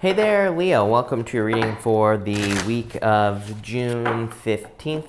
Hey there, Leo. Welcome to your reading for the week of June 15th.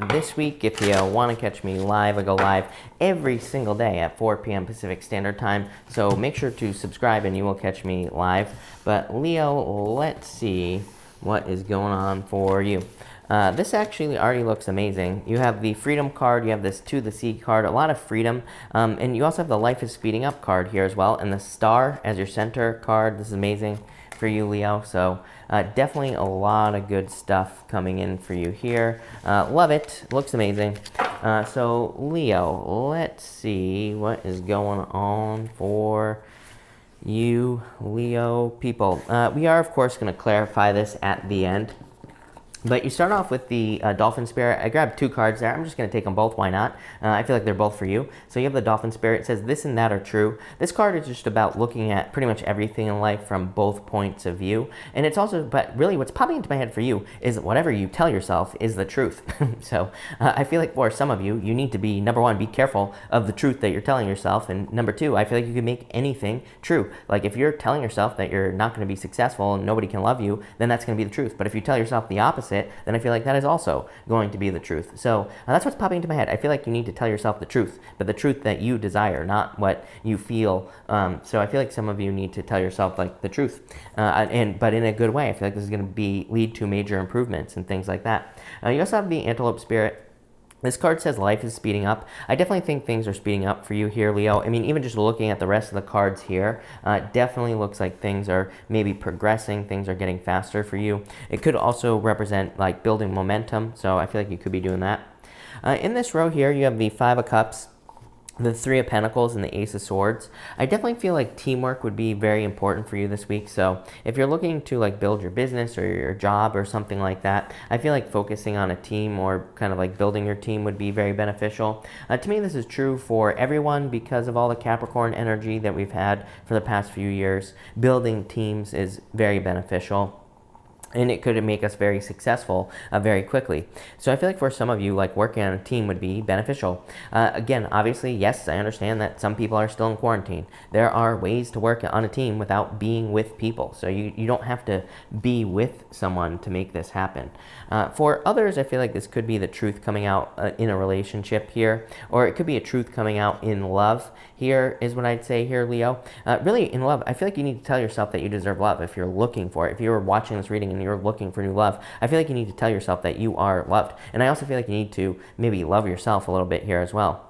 This week, if you want to catch me live, I go live every single day at 4 p.m. Pacific Standard Time. So make sure to subscribe and you will catch me live. But Leo, let's see what is going on for you. This actually already looks amazing. You have the Freedom card, you have this To the Sea card, a lot of freedom, and you also have the Life is Speeding Up card here as well, and the Star as your center card. This is amazing for you, Leo. So definitely a lot of good stuff coming in for you here. Love it. Looks amazing. So Leo, let's see what is going on for you, Leo people. We are, of course, going to clarify this at the end. But you start off with the Dolphin Spirit. I grabbed two cards there. I'm just going to take them both. Why not? I feel like they're both for you. So you have the Dolphin Spirit. It says this and that are true. This card is just about looking at pretty much everything in life from both points of view. And it's also, but really what's popping into my head for you is whatever you tell yourself is the truth. So I feel like for some of you, you need to be, number one, be careful of the truth that you're telling yourself. And number two, I feel like you can make anything true. Like if you're telling yourself that you're not going to be successful and nobody can love you, then that's going to be the truth. But if you tell yourself the opposite, then I feel like that is also going to be the truth. So that's what's popping into my head. I feel like you need to tell yourself the truth, but the truth that you desire, not what you feel. So I feel like some of you need to tell yourself like the truth, but in a good way. I feel like this is going to lead to major improvements and things like that. You also have the Antelope Spirit. This card says life is speeding up. I definitely think things are speeding up for you here, Leo. I mean, even just looking at the rest of the cards here, it definitely looks like things are maybe progressing. Things are getting faster for you. It could also represent like building momentum. So I feel like you could be doing that. In this row here, you have the Five of Cups, the Three of Pentacles, and the Ace of Swords. I definitely feel like teamwork would be very important for you this week. So if you're looking to like build your business or your job or something like that, I feel like focusing on a team or kind of like building your team would be very beneficial. To me, this is true for everyone because of all the Capricorn energy that we've had for the past few years. Building teams is very beneficial. And it could make us very successful very quickly. So I feel like for some of you, like working on a team would be beneficial. Again, obviously, yes, I understand that some people are still in quarantine. There are ways to work on a team without being with people. So you don't have to be with someone to make this happen. For others, I feel like this could be the truth coming out in a relationship here, or it could be a truth coming out in love. Here is what I'd say here, Leo. Really, in love, I feel like you need to tell yourself that you deserve love if you're looking for it. If you're watching this reading and you're looking for new love, I feel like you need to tell yourself that you are loved. And I also feel like you need to maybe love yourself a little bit here as well.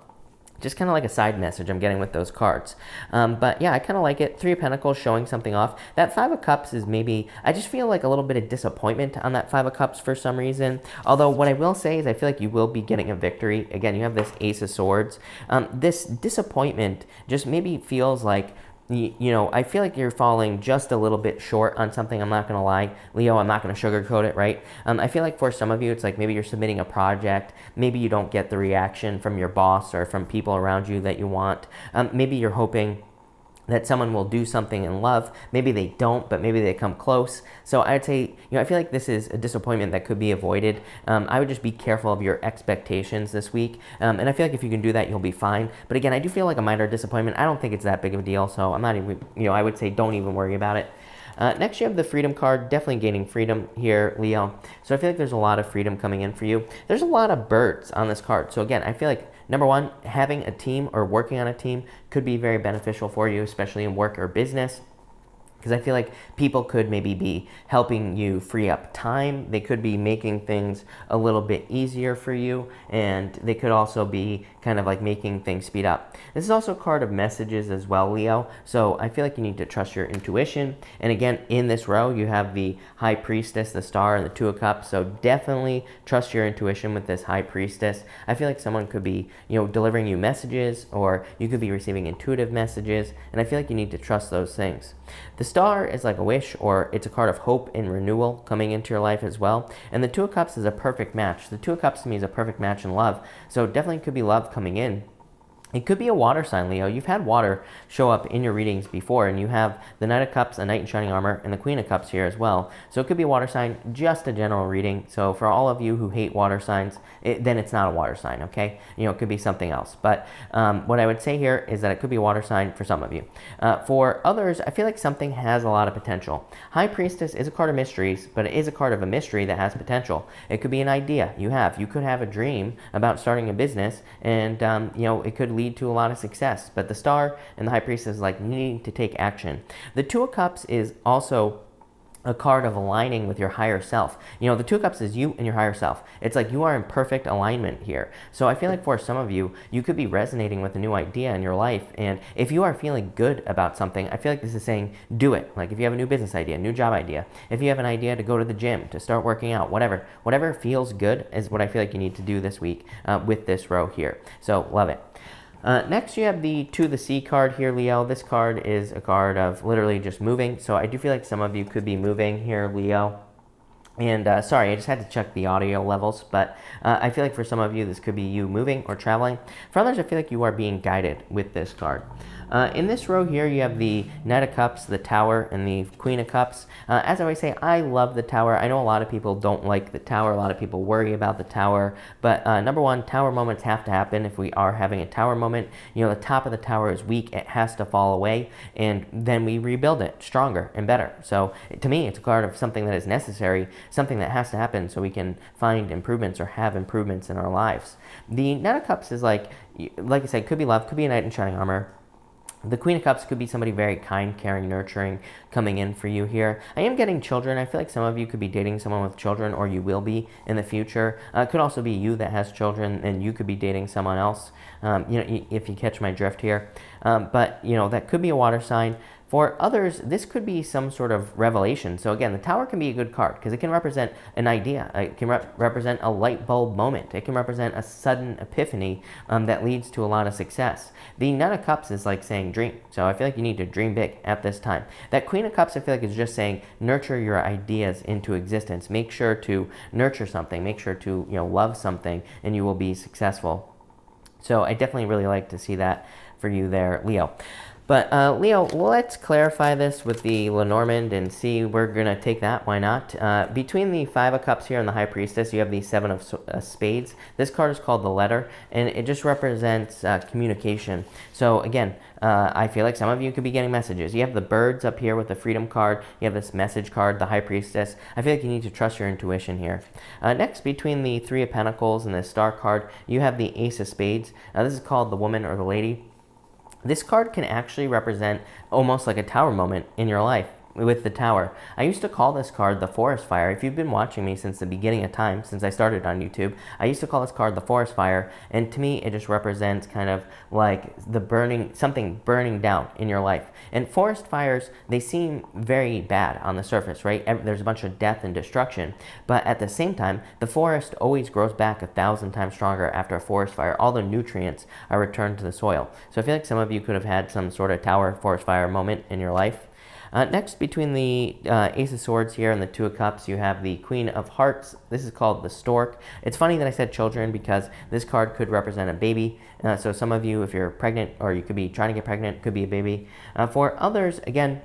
Just kind of like a side message I'm getting with those cards. But yeah, I kind of like it. Three of Pentacles showing something off. That Five of Cups is maybe, I just feel like a little bit of disappointment on that Five of Cups for some reason. Although what I will say is I feel like you will be getting a victory. Again, you have this Ace of Swords. This disappointment just maybe feels like, you know, I feel like you're falling just a little bit short on something. I'm not going to lie, Leo, I'm not going to sugarcoat it, right? I feel like for some of you, it's like maybe you're submitting a project. Maybe you don't get the reaction from your boss or from people around you that you want. Maybe you're hoping that someone will do something in love. Maybe they don't, but maybe they come close. So I'd say, you know, I feel like this is a disappointment that could be avoided. I would just be careful of your expectations this week. And I feel like if you can do that, you'll be fine. But again, I do feel like a minor disappointment. I don't think it's that big of a deal. So I'm not even, you know, I would say don't even worry about it. Next, you have the Freedom card, definitely gaining freedom here, Leo. So I feel like there's a lot of freedom coming in for you. There's a lot of birds on this card. So again, I feel like, number one, having a team or working on a team could be very beneficial for you, especially in work or business. Because I feel like people could maybe be helping you free up time. They could be making things a little bit easier for you. And they could also be kind of like making things speed up. This is also a card of messages as well, Leo. So I feel like you need to trust your intuition. And again, in this row, you have the High Priestess, the Star, and the Two of Cups. So definitely trust your intuition with this High Priestess. I feel like someone could be, you know, delivering you messages, or you could be receiving intuitive messages. And I feel like you need to trust those things. The Star is like a wish, or it's a card of hope and renewal coming into your life as well. And the Two of Cups is a perfect match. The Two of Cups to me is a perfect match in love. So definitely could be love coming in. It could be a water sign, Leo. You've had water show up in your readings before, and you have the Knight of Cups, a Knight in Shining Armor, and the Queen of Cups here as well. So it could be a water sign, just a general reading. So for all of you who hate water signs, then it's not a water sign, okay? It could be something else. But what I would say here is that it could be a water sign for some of you. For others, I feel like something has a lot of potential. High Priestess is a card of mysteries, but it is a card of a mystery that has potential. It could be an idea you have. You could have a dream about starting a business, and it could lead to a lot of success. But the Star and the High Priestess is like needing to take action. The Two of Cups is also a card of aligning with your higher self. The Two of Cups is you and your higher self. It's like you are in perfect alignment here. So I feel like for some of you, you could be resonating with a new idea in your life. And if you are feeling good about something, I feel like this is saying do it. Like if you have a new business idea, new job idea, if you have an idea to go to the gym, to start working out, whatever feels good is what I feel like you need to do this week with this row here. So love it. Next, you have the To the Sea card here, Leo. This card is a card of literally just moving. So I do feel like some of you could be moving here, Leo. And sorry, I just had to check the audio levels, but I feel like for some of you, this could be you moving or traveling. For others, I feel like you are being guided with this card. In this row here, you have the Knight of Cups, the Tower, and the Queen of Cups. As I always say, I love the Tower. I know a lot of people don't like the Tower. A lot of people worry about the Tower. But number one, Tower moments have to happen if we are having a Tower moment. The top of the Tower is weak. It has to fall away, and then we rebuild it stronger and better. So to me, it's a card of something that is necessary, something that has to happen so we can find improvements or have improvements in our lives. The Knight of Cups is like I said, could be love, could be a Knight in Shining Armor. The Queen of Cups could be somebody very kind, caring, nurturing coming in for you here. I am getting children. I feel like some of you could be dating someone with children, or you will be in the future. It could also be you that has children, and you could be dating someone else, if you catch my drift here. But that could be a water sign. For others, this could be some sort of revelation. So again, the Tower can be a good card because it can represent an idea. It can represent a light bulb moment. It can represent a sudden epiphany that leads to a lot of success. The Knight of Cups is like saying dream. So I feel like you need to dream big at this time. That Queen of Cups, I feel like, is just saying nurture your ideas into existence. Make sure to nurture something. Make sure to love something, and you will be successful. So I definitely really like to see that for you there, Leo. But Leo, let's clarify this with the Lenormand and see. We're going to take that. Why not? Between the Five of Cups here and the High Priestess, you have the Seven of Spades. This card is called the Letter, and it just represents communication. So again, I feel like some of you could be getting messages. You have the birds up here with the Freedom card. You have this message card, the High Priestess. I feel like you need to trust your intuition here. Next, between the Three of Pentacles and the Star card, you have the Ace of Spades. This is called the Woman or the Lady. This card can actually represent almost like a Tower moment in your life with the Tower. I used to call this card the Forest Fire. If you've been watching me since the beginning of time, since I started on YouTube, I used to call this card the Forest Fire, and to me it just represents kind of like something burning down in your life. And forest fires, they seem very bad on the surface, right? There's a bunch of death and destruction, but at the same time, the forest always grows back 1,000 times stronger after a forest fire. All the nutrients are returned to the soil. So I feel like some of you could have had some sort of Tower forest fire moment in your life. Next, between the Ace of Swords here and the Two of Cups, you have the Queen of Hearts. This is called the Stork. It's funny that I said children because this card could represent a baby. So some of you, if you're pregnant or you could be trying to get pregnant, could be a baby. For others, again,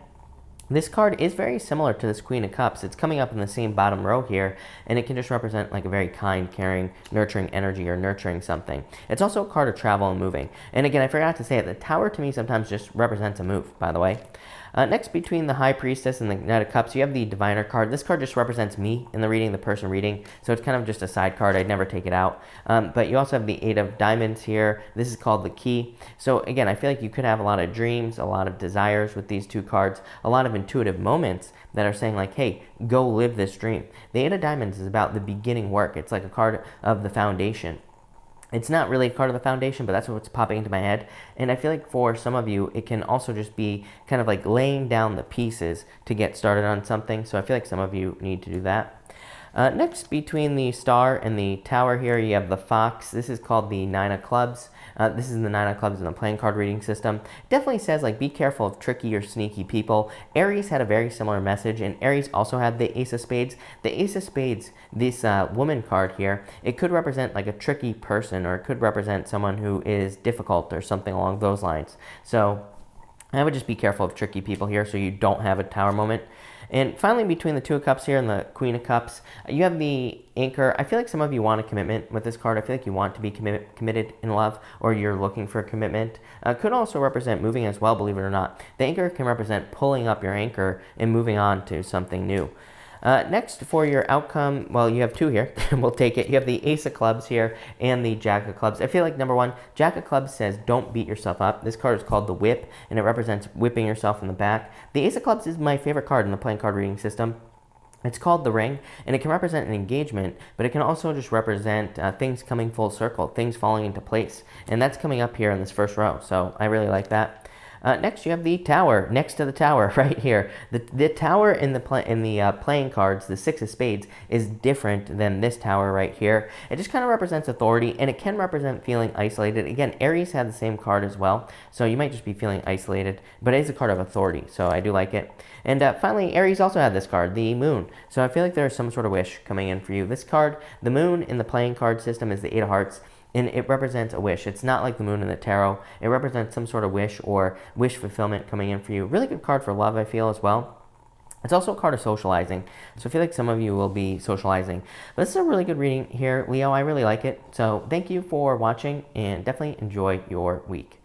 this card is very similar to this Queen of Cups. It's coming up in the same bottom row here, and it can just represent like a very kind, caring, nurturing energy or nurturing something. It's also a card of travel and moving. And again, I forgot to say it, the Tower to me sometimes just represents a move, by the way. Next, between the High Priestess and the Knight of Cups, you have the Diviner card. This card just represents me in the reading, the person reading, so it's kind of just a side card. I'd never take it out. But you also have the Eight of Diamonds here. This is called the Key. So again, I feel like you could have a lot of dreams, a lot of desires with these two cards, a lot of intuitive moments that are saying like, hey, go live this dream. The Eight of Diamonds is about the beginning work. It's like a card of the foundation. It's not really a card of the foundation, but that's what's popping into my head. And I feel like for some of you, it can also just be kind of like laying down the pieces to get started on something. So I feel like some of you need to do that. Next, between the Star and the Tower here, you have the Fox. This is called the Nine of Clubs. This is the Nine of Clubs in the playing card reading system. Definitely says, like, be careful of tricky or sneaky people. Aries had a very similar message, and Aries also had the Ace of Spades. The Ace of Spades, this woman card here, it could represent like a tricky person, or it could represent someone who is difficult or something along those lines. So I would just be careful of tricky people here so you don't have a Tower moment. And finally, between the Two of Cups here and the Queen of Cups, you have the Anchor. I feel like some of you want a commitment with this card. I feel like you want to be committed in love, or you're looking for a commitment. Could also represent moving as well, believe it or not. The Anchor can represent pulling up your anchor and moving on to something new. Next, for your outcome, well, you have two here. We'll take it. You have the Ace of Clubs here and the Jack of Clubs. I feel like, number one, Jack of Clubs says don't beat yourself up. This card is called the Whip, and it represents whipping yourself in the back. The Ace of Clubs is my favorite card in the playing card reading system. It's called the Ring, and it can represent an engagement, but it can also just represent things coming full circle, things falling into place. And that's coming up here in this first row, so I really like that. Next, you have the Tower, next to the Tower, right here. The Tower in the playing cards, the Six of Spades, is different than this Tower right here. It just kind of represents authority, and it can represent feeling isolated. Again, Aries had the same card as well, so you might just be feeling isolated, but it is a card of authority, so I do like it. And finally, Aries also had this card, the Moon. So I feel like there's some sort of wish coming in for you. This card, the Moon in the playing card system, is the Eight of Hearts, and it represents a wish. It's not like the Moon in the tarot. It represents some sort of wish or wish fulfillment coming in for you. Really good card for love, I feel, as well. It's also a card of socializing, so I feel like some of you will be socializing. But this is a really good reading here, Leo. I really like it. So thank you for watching, and definitely enjoy your week.